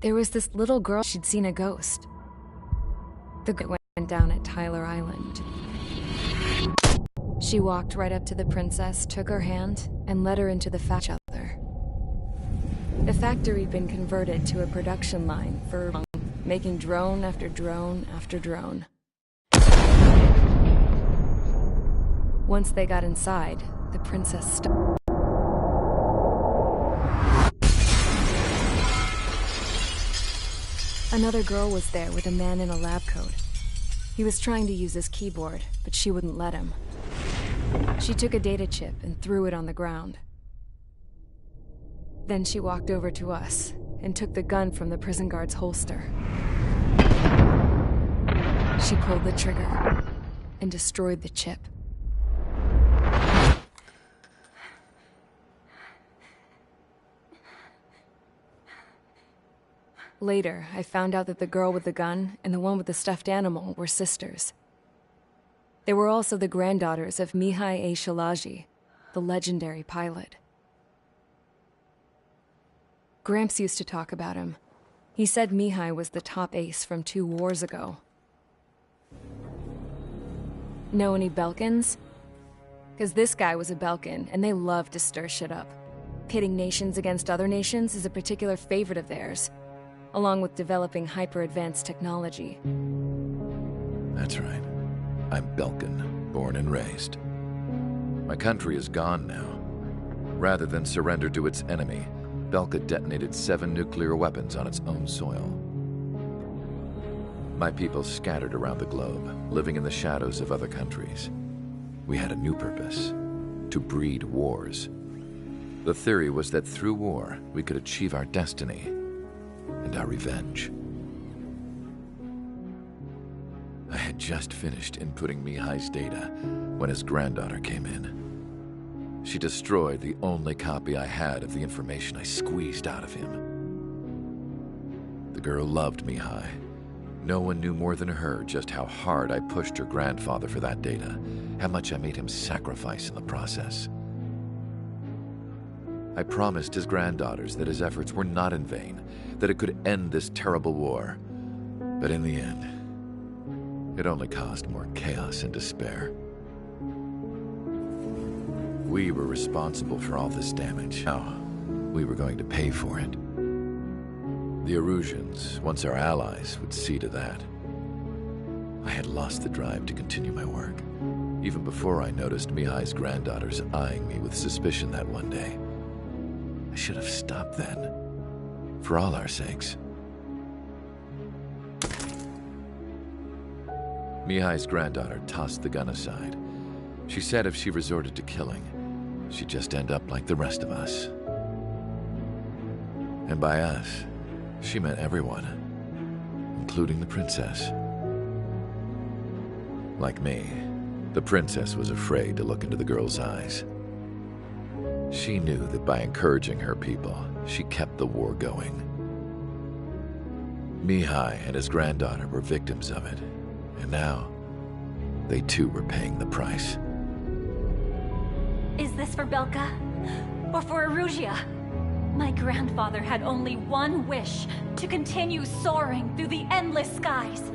There was this little girl, she'd seen a ghost. The ghost went down at Tyler Island. She walked right up to the princess, took her hand, and led her into the factory. The factory'd been converted to a production line for making drone after drone after drone. Once they got inside, the princess stopped. Another girl was there with a man in a lab coat. He was trying to use his keyboard, but she wouldn't let him. She took a data chip and threw it on the ground. Then she walked over to us and took the gun from the prison guard's holster. She pulled the trigger and destroyed the chip. Later, I found out that the girl with the gun and the one with the stuffed animal were sisters. They were also the granddaughters of Mihai A. Shalaji, the legendary pilot. Gramps used to talk about him. He said Mihai was the top ace from 2 wars ago. Know any Belkans? Because this guy was a Belkan, and they love to stir shit up. Pitting nations against other nations is a particular favorite of theirs, along with developing hyper-advanced technology. That's right. I'm Belkan, born and raised. My country is gone now. Rather than surrender to its enemy, Belka detonated 7 nuclear weapons on its own soil. My people scattered around the globe, living in the shadows of other countries. We had a new purpose: to breed wars. The theory was that through war, we could achieve our destiny and our revenge. I had just finished inputting Mihai's data when his granddaughter came in. She destroyed the only copy I had of the information I squeezed out of him. The girl loved Mihai. No one knew more than her just how hard I pushed her grandfather for that data, how much I made him sacrifice in the process. I promised his granddaughters that his efforts were not in vain, that it could end this terrible war. But in the end, it only caused more chaos and despair. We were responsible for all this damage. Now, we were going to pay for it. The Erusians, once our allies, would see to that. I had lost the drive to continue my work, even before I noticed Mihai's granddaughters eyeing me with suspicion that one day. I should have stopped then, for all our sakes. Mihai's granddaughter tossed the gun aside. She said if she resorted to killing, she'd just end up like the rest of us. And by us, she meant everyone, including the princess. Like me, the princess was afraid to look into the girl's eyes. She knew that by encouraging her people, she kept the war going. Mihai and his granddaughter were victims of it, and now, they too were paying the price. Is this for Belka? Or for Erusea? My grandfather had only one wish: to continue soaring through the endless skies.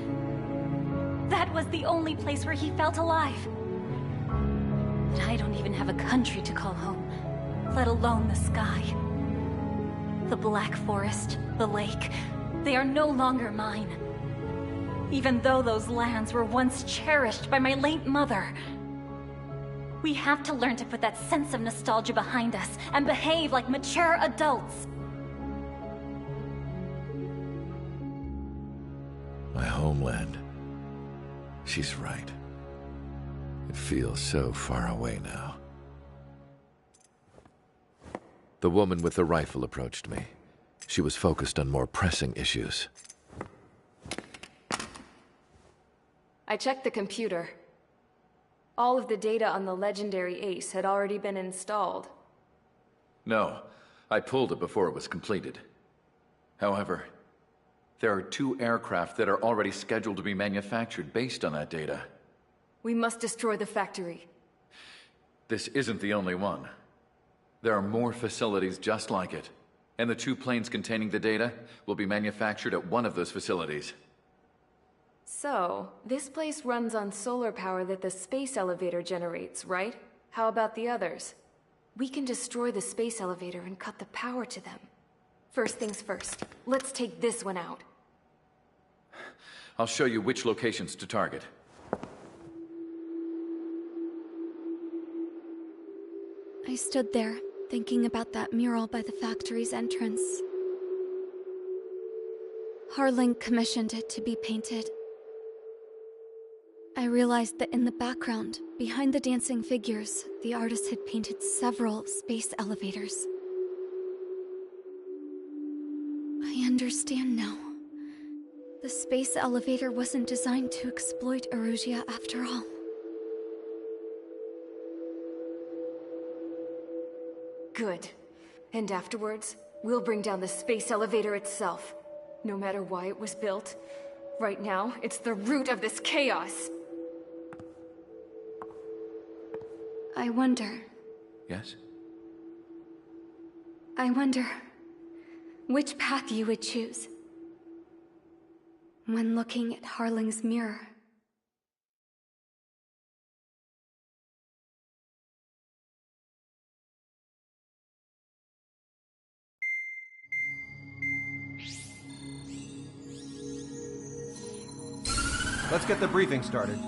That was the only place where he felt alive. But I don't even have a country to call home, let alone the sky. The Black Forest, the lake, they are no longer mine. Even though those lands were once cherished by my late mother. We have to learn to put that sense of nostalgia behind us and behave like mature adults. My homeland. She's right. It feels so far away now. The woman with the rifle approached me. She was focused on more pressing issues. I checked the computer. All of the data on the legendary Ace had already been installed. No, I pulled it before it was completed. However, there are 2 aircraft that are already scheduled to be manufactured based on that data. We must destroy the factory. This isn't the only one. There are more facilities just like it. And the 2 planes containing the data will be manufactured at one of those facilities. So, this place runs on solar power that the space elevator generates, right? How about the others? We can destroy the space elevator and cut the power to them. First things first, let's take this one out. I'll show you which locations to target. I stood there, thinking about that mural by the factory's entrance. Harling commissioned it to be painted. I realized that in the background, behind the dancing figures, the artist had painted several space elevators. I understand now. The space elevator wasn't designed to exploit Erusia after all. Good. And afterwards, we'll bring down the space elevator itself. No matter why it was built, right now, it's the root of this chaos. I wonder Yes? which path you would choose when looking at Harling's mirror. Let's get the briefing started.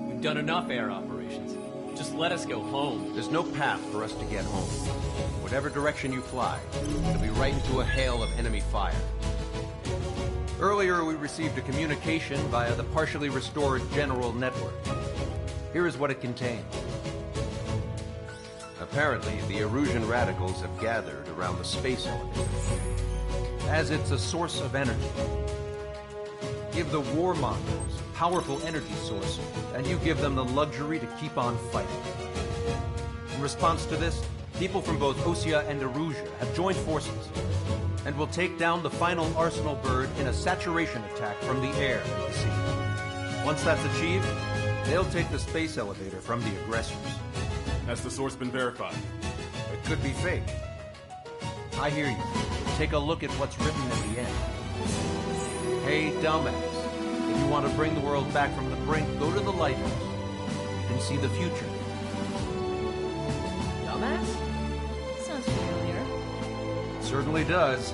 We've done enough air operations. Just let us go home. There's no path for us to get home. Whatever direction you fly, it'll be right into a hail of enemy fire. Earlier, we received a communication via the partially restored General Network. Here is what it contained. Apparently, the Erusian radicals have gathered around the space elevator, as it's a source of energy. Give the warmongers a powerful energy source, and you give them the luxury to keep on fighting. In response to this, people from both Osea and Erusia have joined forces, and will take down the final Arsenal bird in a saturation attack from the air and the sea. Once that's achieved, they'll take the space elevator from the aggressors. Has the source been verified? It could be fake. I hear you. Take a look at what's written at the end. Hey, dumbass. If you want to bring the world back from the brink, go to the lighthouse. You can see the future. Dumbass? Sounds familiar. It certainly does.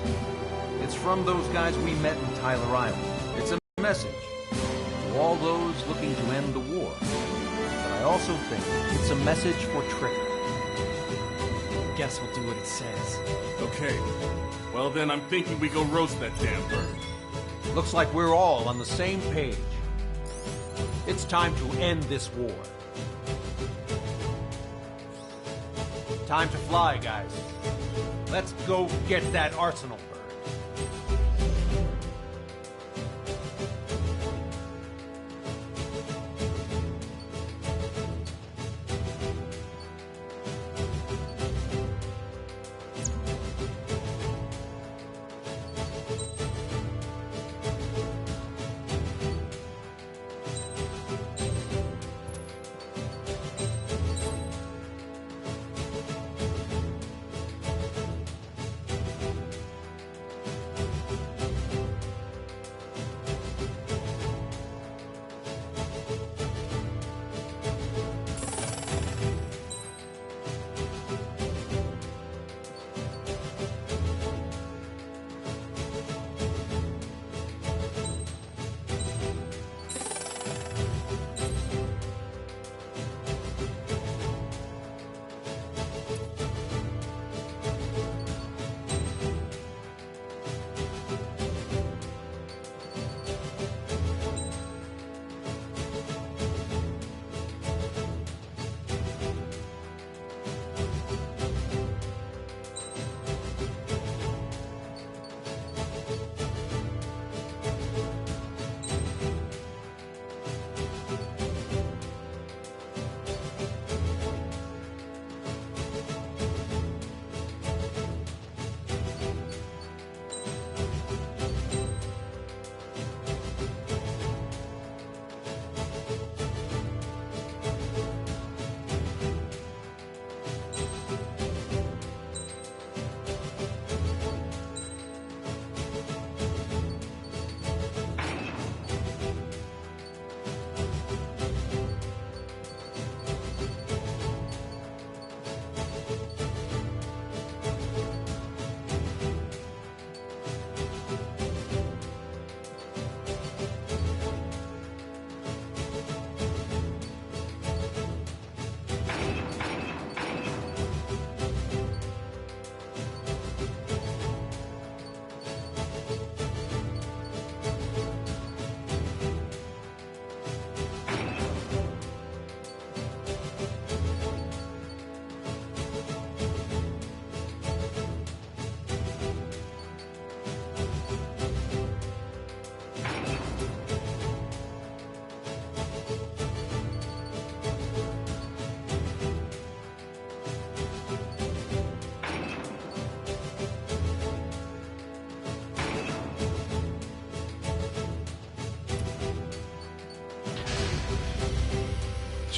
It's from those guys we met in Tyler Island. It's a message to all those looking to end the war. But I also think it's a message for Trigger. Guess we'll do what it says. Okay. Well then, I'm thinking we go roast that damn bird. Looks like we're all on the same page. It's time to end this war. Time to fly, guys. Let's go get that Arsenal bird.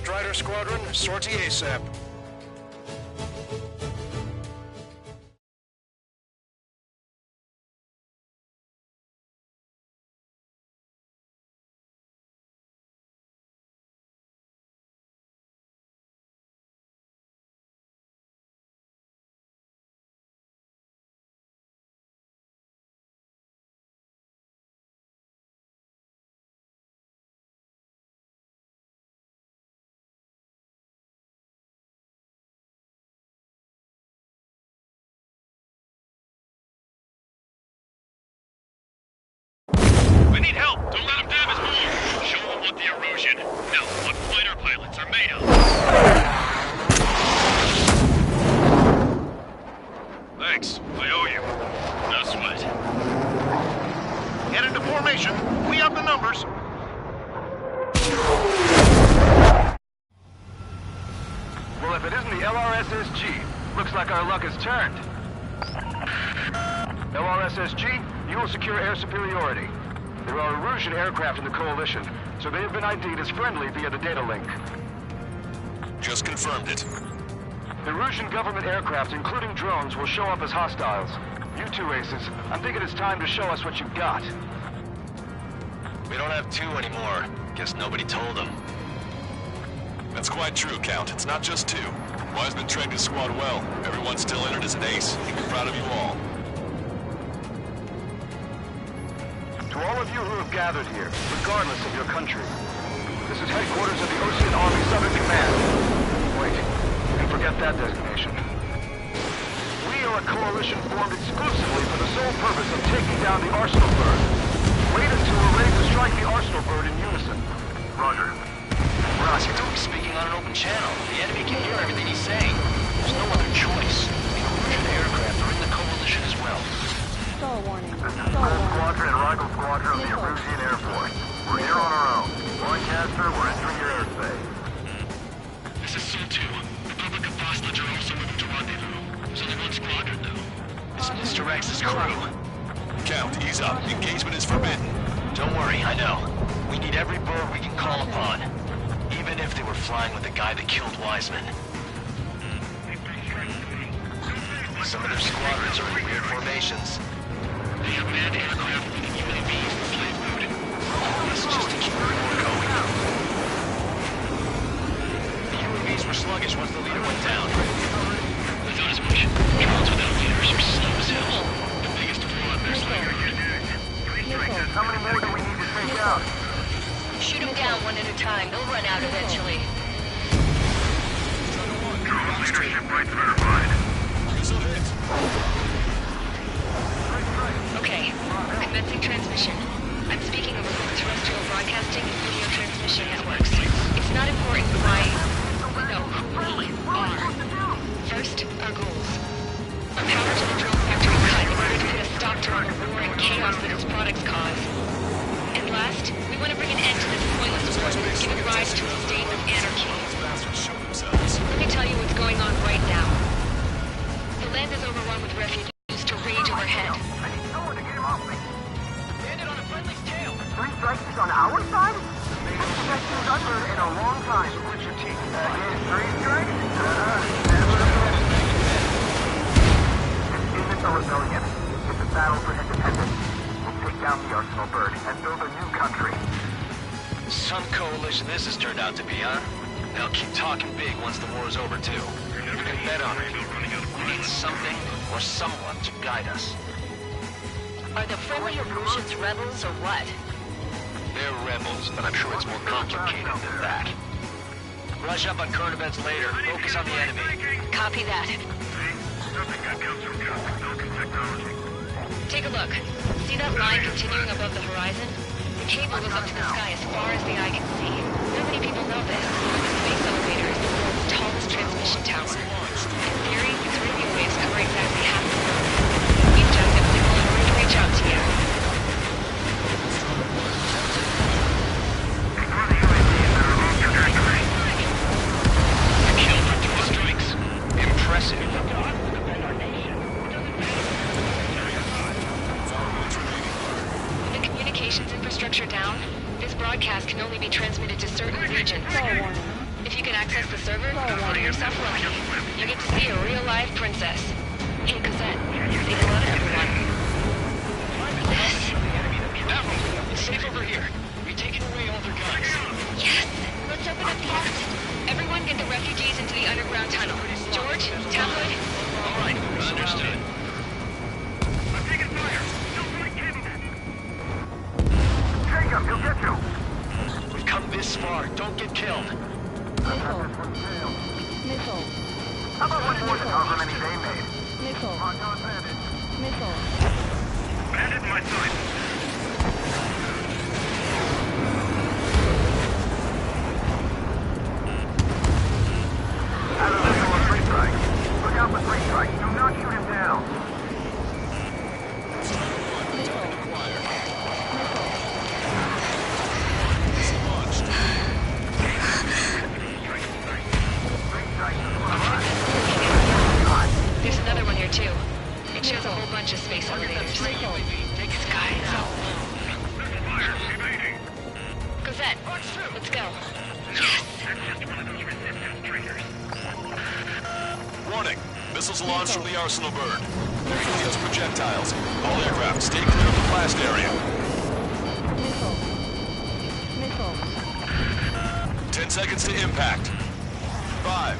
Strider Squadron, sortie ASAP. We need help! Don't let them damage more! Show them what the Erusian, no, what fighter pilots are made of! Thanks, I owe you. No sweat. Get into formation. We have the numbers. Well, if it isn't the LRSSG, looks like our luck has turned. LRSSG, you will secure air superiority. There are Erusian aircraft in the Coalition, so they have been ID'd as friendly via the data link. Just confirmed it. Erusian government aircraft, including drones, will show up as hostiles. You two aces, I'm thinking it's time to show us what you've got. We don't have two anymore. Guess nobody told them. That's quite true, Count. It's not just two. Wiseman trained his squad well. Everyone's still entered as an ace. He'd be proud of you all. To all of you who have gathered here, regardless of your country, this is headquarters of the Ocean Army Southern Command. Wait, and forget that designation. We are a coalition formed exclusively for the sole purpose of taking down the Arsenal Bird. Wait until we're ready to strike the Arsenal Bird in unison. Roger. Ross, you're doing speaking on an open channel. The enemy can hear everything he's saying. There's no other choice. The Erusian aircraft are in the Coalition as well. Stall warning. This is Gold Squadron and Rigel Squadron of the Erusian Air Force. We're here on our own. Lancaster, we're entering your airspace. This is SOL-2. Republic of Vostage are also moving to rendezvous. There's only one squadron, though. It's Mr. X's crew. Count, ease up. Engagement is forbidden. Don't worry, I know. We need every bird we can call upon. Even if they were flying with the guy that killed Wiseman. Some of their squadrons are in weird formations. They have manned aircraft with UAVs in flight mode. This is just to keep the war going. The UAVs were sluggish once the leader went down. I thought as much. Drones without leaders are slow as hell. The biggest fraud there's like. How many more do we need to take out? Shoot them down one at a time. They'll run out eventually. Drone leadership right verified. Okay, commencing transmission. I'm speaking over both terrestrial broadcasting and video transmission networks. It's not important why... No, who we are. First, our goals. Our power to the drone factory cut in order to put a stop to all the war and chaos that its products cause. And last, we want to bring an end to this pointless war that has given rise to a state of anarchy. Let me tell you what's going on right now. The land is overrun with refugees to rage overhead. I need someone to get him off me. Landed on a friendly's tail. 3 strikes is on our side? This is unheard in a long time. What's your team? 3 strikes? This isn't a rebellion. It's a battle for independence. We'll take down the Arsenal Bird and build a new country. Some coalition this has turned out to be, huh? They'll keep talking big once the war is over, too. You can bet on it. We need something or someone to guide us. Are the friendly Erusians rebels or what? They're rebels, but I'm sure it's more complicated than that. Brush up on current events later. Focus on the enemy. Copy that. Take a look. See that line continuing above the horizon? The cable goes up to the sky as far as the eye can see. Not many people know this, but the space elevator is the world's tallest transmission tower. In theory, its radio waves cover exactly half the world. We've jacked up signal in order to reach out to you. Killed for 2 strikes. Impressive. With the communications infrastructure down, this broadcast can only be transmitted to certain regions. If you can access the server, consider yourself lucky. You get to see a real live princess. Hey, Cosette, say hello to everyone. Admiral, it's safe over here. We've taken away all their guns. Yes! Let's open up the exit. Everyone get the refugees into the underground tunnel. George, Tabloid. All right, understood. I'm taking fire. Still fully capable. Jacob, he'll get you. We've come this far. Don't get killed. Missile. How about one more than however many they made? Missile. Missile. Bandit in my sight. Have a visual on three strike. Look out for three strike. Do not shoot him down. There's another one here too. It shows a whole bunch of space elevators. Sky is all. Cosette, let's go. Yes! Warning. Missiles launched from the arsenal burn. Helios projectiles. All aircraft, stay clear of the blast area. Missile. 10 seconds to impact. 5,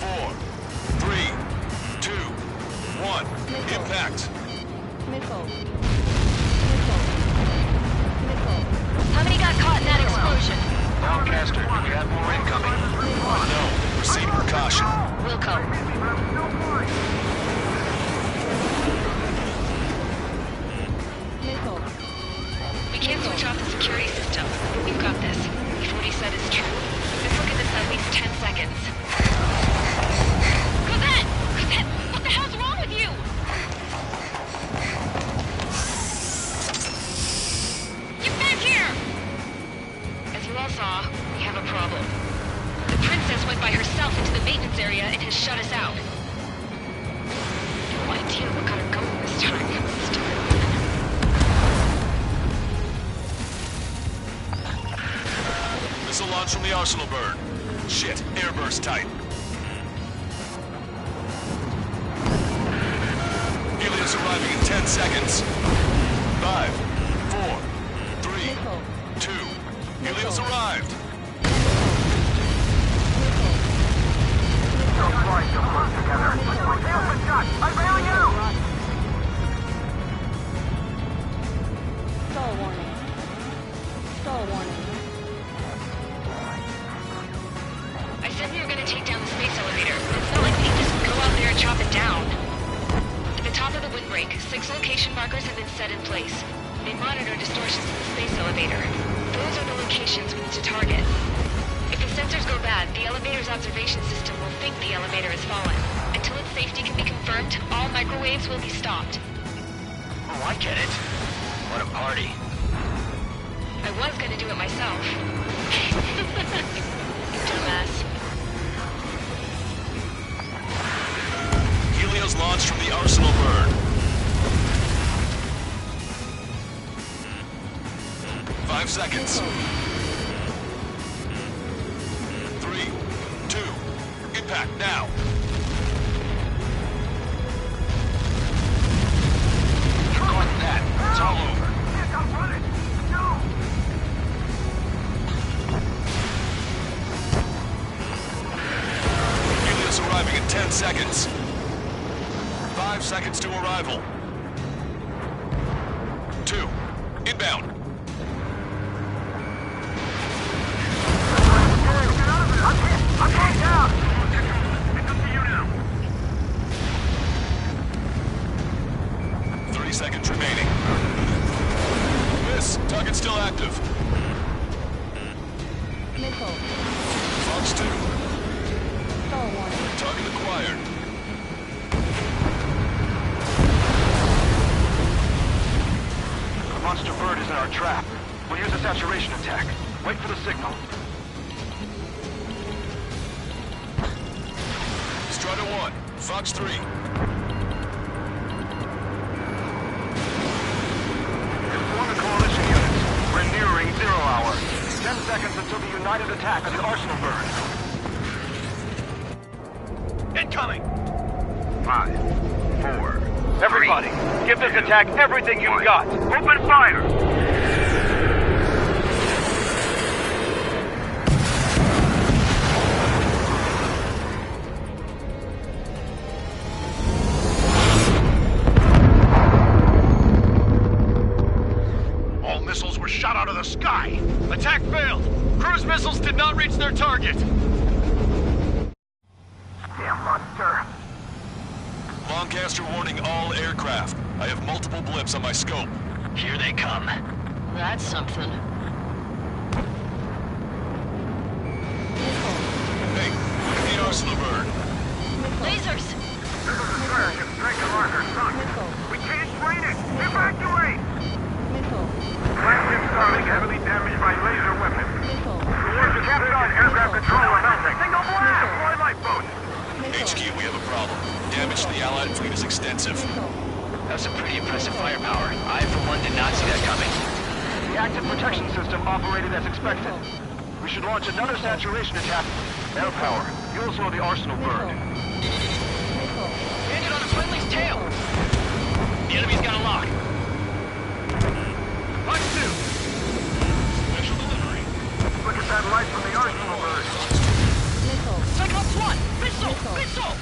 4, 3, 2, 1. Impact. Missile. How many got caught in that explosion? Lancaster, do we have more incoming? No. Proceed precaution. Wilco. Missile. We can't switch off the security system. We've got this. If what he said is true, this will give us at least 10 seconds. Cosette! Cosette! What the hell's wrong with you? Get back here! As you all saw, we have a problem. The princess went by herself into the maintenance area and has shut us out. No idea what got her going this time. Missile launch from the arsenal burn. Shit, airburst tight. Helios arriving in 10 seconds. 5, 4, 3, 2. Helios arrived. Don't fly so close together. Open shot! I'm bailing out! Stall warning. Stall warning. I said we were gonna take down the space elevator, but it's not like we can just go out there and chop it down. At the top of the windbreak, 6 location markers have been set in place. They monitor distortions in the space elevator. Those are the locations we need to target. If the sensors go bad, the elevator's observation system will think the elevator has fallen. Until its safety can be confirmed, all microwaves will be stopped. Oh, I get it. What a party. I was gonna do it myself. Dumbass. Helios launched from the arsenal burn. 5 seconds. 3, 2, impact now. You caught that. It's all over. Helios arriving in 10 seconds. 5 seconds to arrival. 2, inbound. I'm going down! It's up to you now. 30 seconds remaining. Miss, target still active. Missile. Fox 2. Stall warning. Target acquired. The monster bird is in our trap. We'll use a saturation attack. Wait for the signal. Strider 1, Fox 3. Inform the coalition units. We're nearing 0 hour. 10 seconds until the united attack on the arsenal burn. incoming! 5, 4... Everybody, give this attack everything you've got! Open fire! All missiles were shot out of the sky! Attack failed! Cruise missiles did not reach their target! Damn monster! Lancaster warning all aircraft. I have multiple blips on my scope. Here they come. That's something. Hey, look at the arsenal burn. Lasers! This is a surge of Striker Marker sunk. We can't drain it! Evacuate! Flagship Starlink heavily damaged by laser weapons. Warship captured on aircraft control are mounting. Single blast! Deploy lifeboats! HQ, we have a problem. Damage to the Allied fleet is extensive. That's some pretty impressive firepower. I, for one, did not see that coming. The active protection system operated as expected. We should launch another saturation attack. Air power. You'll slow the arsenal burn. Landed on a friendly's tail! The enemy's got a lock. Punch 2! Special delivery. Look at that light from the arsenal burn. Cyclops 1! Missile! Missile!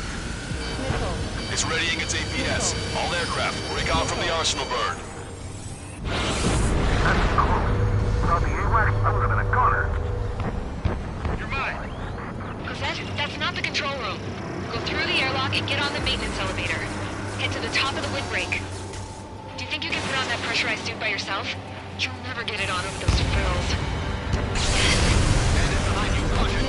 It's readying its APS. All aircraft, break off from the arsenal burn. That's close. Without the AWACS, I would have been a goner. You're mine. Cosette, that's not the control room. Go through the airlock and get on the maintenance elevator. Head to the top of the windbreak. Do you think you can put on that pressurized suit by yourself? You'll never get it on over those frills. Landed behind you, Roger.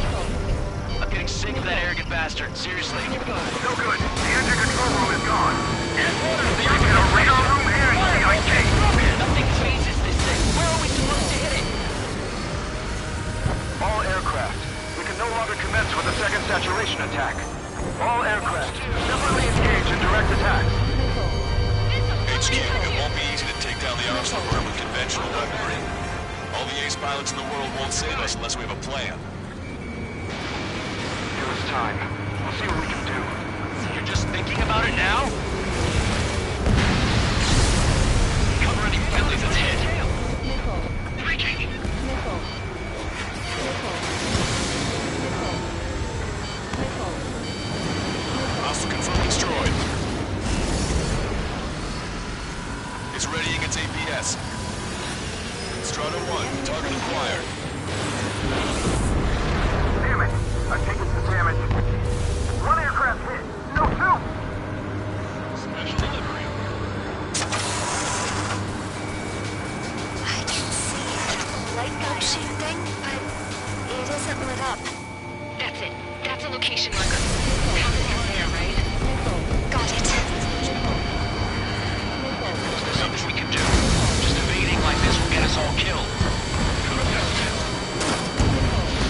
I'm getting sick of that arrogant bastard. Seriously. No good. The engine control room is gone. Headquarters, the In a radar room and CIT. Nothing phases this thing. Where are we supposed to hit it? All aircraft. We can no longer commence with a second saturation attack. All aircraft, separately engage in direct attacks. HQ, it won't be easy to take down the arsenal burn with conventional weaponry. All the ace pilots in the world won't save us unless we have a plan. Give us time. We'll see what we can do. You're just thinking about it now? Cover any friendlies that's hit. Breaking. Hostile confirmed destroyed. It's readying its APS. Strata 1, target acquired. Damn it! I've taken some damage. One aircraft hit. No, 2! Special delivery. I can see a light bulb shifting, but it isn't lit up. That's it. That's a location marker. Compass is there, right? Got it. There's nothing we can do. Just evading like this will get us all killed.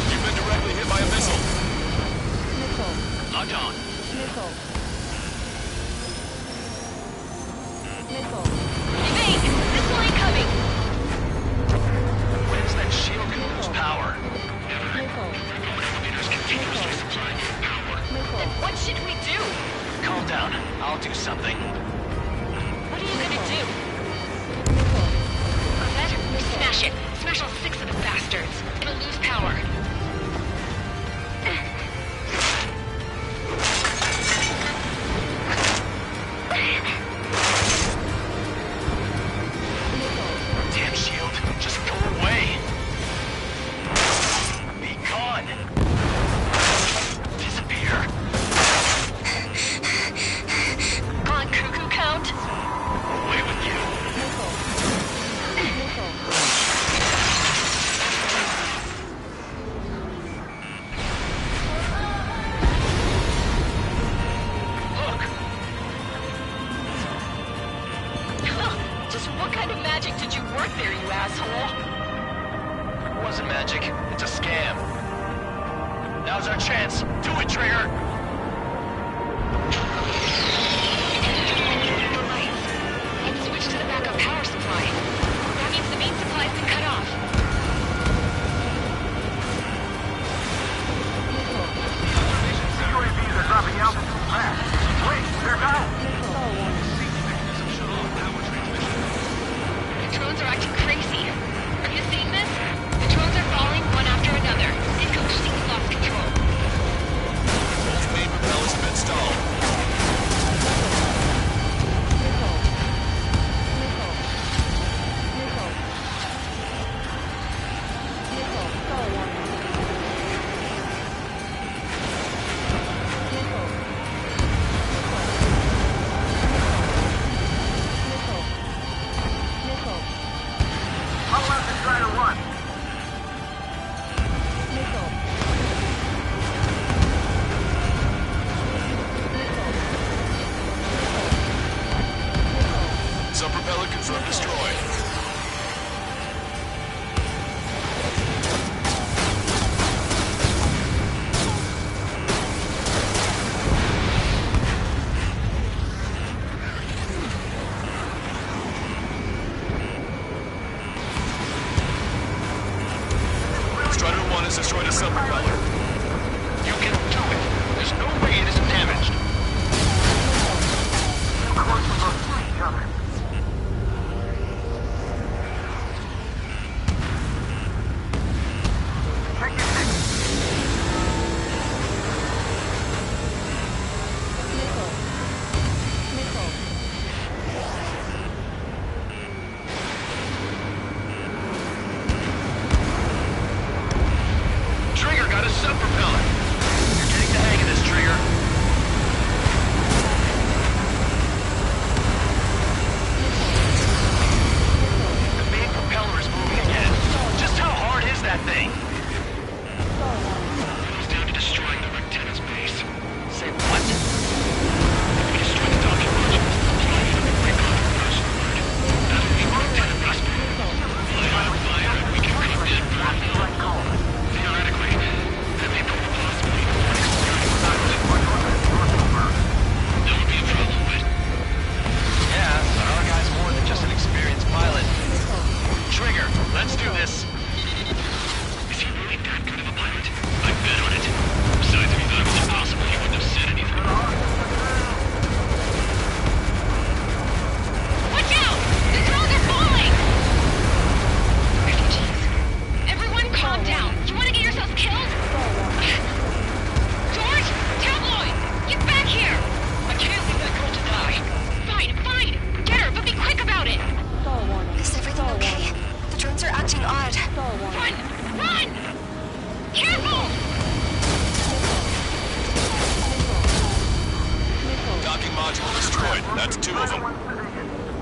You've been directly hit by a missile. Locked on. Evade! Missile incoming! When's that shield gonna lose power? Elevators continuously supplying you with power. Then what should we do? Calm down. I'll do something. What are you gonna do? Cosette, smash it. Smash all 6 of the bastards. It'll lose power. Damn shield. Just go away. Be gone. Disappear. On cuckoo count? Away with you. Look. Just what kind of magic did you work there, you asshole? It wasn't magic. It's a scam. Now's our chance. Do it, Trigger. The lights. And switch to the backup power supply. That means the main supply's been cut off. UAVs are dropping altitude drones are acting crazy. Are you seeing this? The drones are falling one after another. They've completely lost control. Both main propellers have been stalled. Sub-propeller confirmed destroyed. Strider 1 has destroyed a sub-propeller. You can do it. There's no way it isn't damaged. Trigger got a sub-propeller. You're getting the hang of this, Trigger. The main propeller is moving again. Just how hard is that thing? It's down to destroying the Rectenna's base. Say what? If we destroy the docking modules, the supply unit will break off the first word. That'll be Rectenna base. Fly out of fire and we can cover it from theoretically, that may prove a possibility for one experience. That would be a problem, but... Yeah, but our guy's more than just an experienced pilot. Trigger, let's do this. Is he really that good of a pilot? I bet on it. Besides, if he thought it was impossible, he wouldn't have said anything. Watch out! The drones are falling! Refugees. Everyone calm down. You want to get yourselves killed? George! Tabloid! Get back here! I can't leave that girl to die. Fine, fine! Get her, but be quick about it! Is everything okay? The drones are acting odd. Run! Run! Careful! Docking module destroyed. That's 2 of them.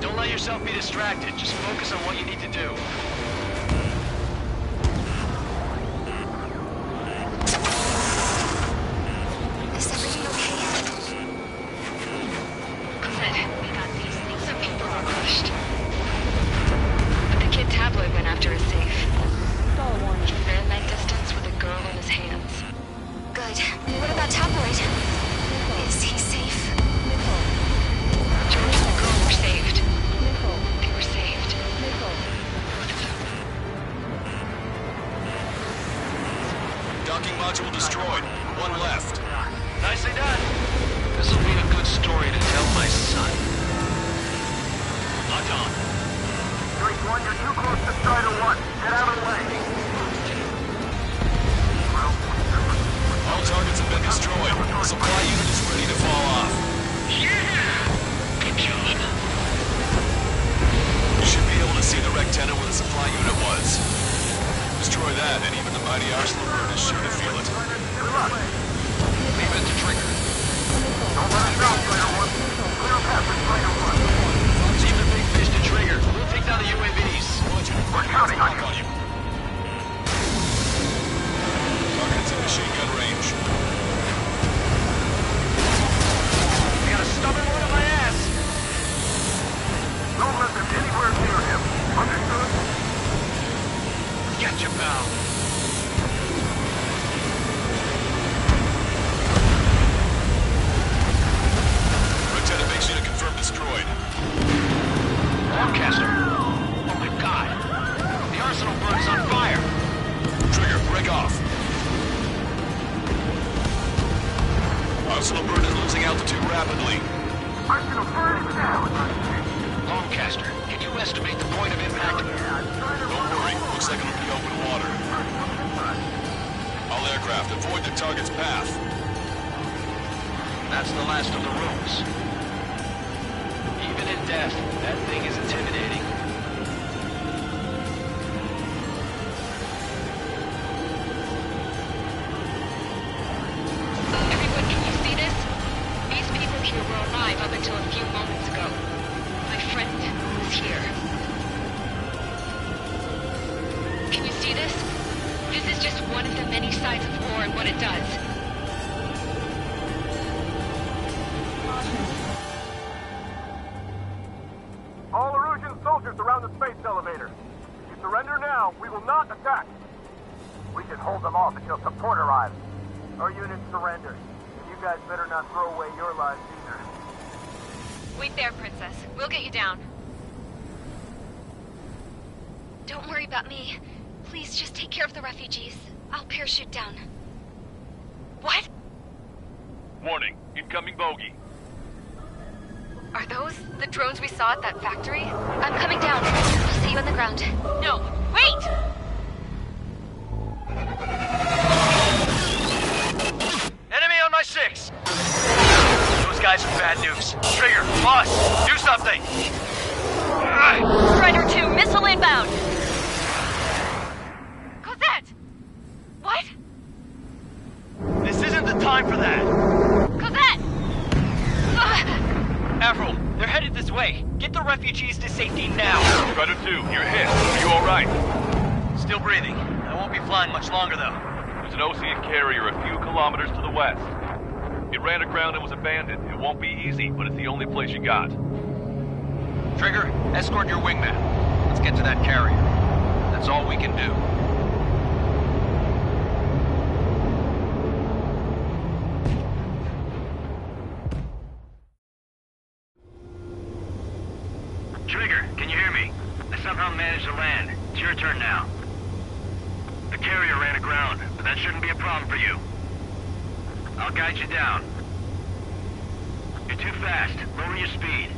Don't let yourself be distracted. Just focus on what you need to do. Is everything okay? Good. We got these things. Some people are crushed. But the kid Tabloid went after a safe. He ran that distance with a girl in his hands. Good. What about Tabloid? Is he safe? George and the girl were saved. They were saved. Docking module destroyed. 1 left. Nicely done. This'll be a good story to tell my son. Locked on. Joint 1, you're too close to Strider 1. Get out of the way. All targets have been destroyed. The supply unit is ready to fall off. Yeah! Good job. You should be able to see the Rectenna where the supply unit was. Destroy that, and even the mighty Arsenal bird is sure to feel it. Leave it to Trigger. Don't let us down, Strider 1. Clear a path for Strider 1. Leave the big fish to Trigger. We'll take down the UAVs. We're counting on you. Target's in machine gun range. I got a stubborn one on my ass. Don't let them anywhere near him. Understood? Gotcha, pal. Rectenna base unit confirmed destroyed. Lancaster. Oh my god. The Arsenal bird is on fire. Trigger, break off. Arsenal bird is losing altitude rapidly. Arsenal bird is down. Lancaster, Can you estimate the point of impact? Don't worry. Looks like it'll be open water. All aircraft, avoid the target's path. That's the last of the rooms. Even in death, that thing is intimidating. Everyone, can you see this? These people here were alive up until a few moments ago. My friend was here. Can you see this? This is just one of the many sides of war and what it does. All Erusian soldiers around the space elevator. If you surrender now, we will not attack. We can hold them off until support arrives. Our units surrender. And you guys better not throw away your lives either. Wait there, Princess. We'll get you down. Don't worry about me. Please just take care of the refugees. I'll parachute down. What? Warning, incoming bogey. Are those the drones we saw at that factory? I'm coming down. I'll see you on the ground. No, wait! Enemy on my 6! Those guys are bad news. Trigger, boss, do something! Strider 2, missile inbound! Cosette! What? This isn't the time for that! Cosette! Avril, they're headed this way. Get the refugees to safety now. Strider 2, you're hit. Are you alright? Still breathing. I won't be flying much longer, though. There's an Osean carrier a few kilometers to the west. It ran aground and was abandoned. It won't be easy, but it's the only place you got. Trigger, escort your wingman. Let's get to that carrier. That's all we can do. Trigger, can you hear me? I somehow managed to land. It's your turn now. The carrier ran aground, but that shouldn't be a problem for you. I'll guide you down. You're too fast. Lower your speed.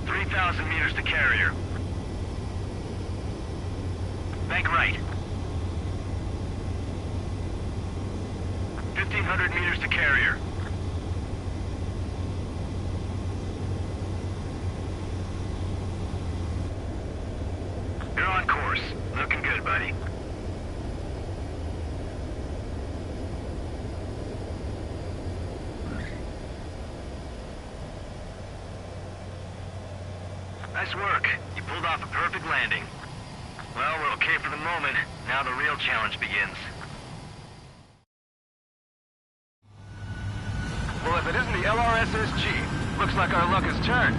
3,000 meters to carrier. Bank right. 1,500 meters to carrier. You're on course. Looking good, buddy. Nice work. You pulled off a perfect landing. Well, we're okay for the moment. Now the real challenge begins. Well, if it isn't the LRSSG, looks like our luck has turned.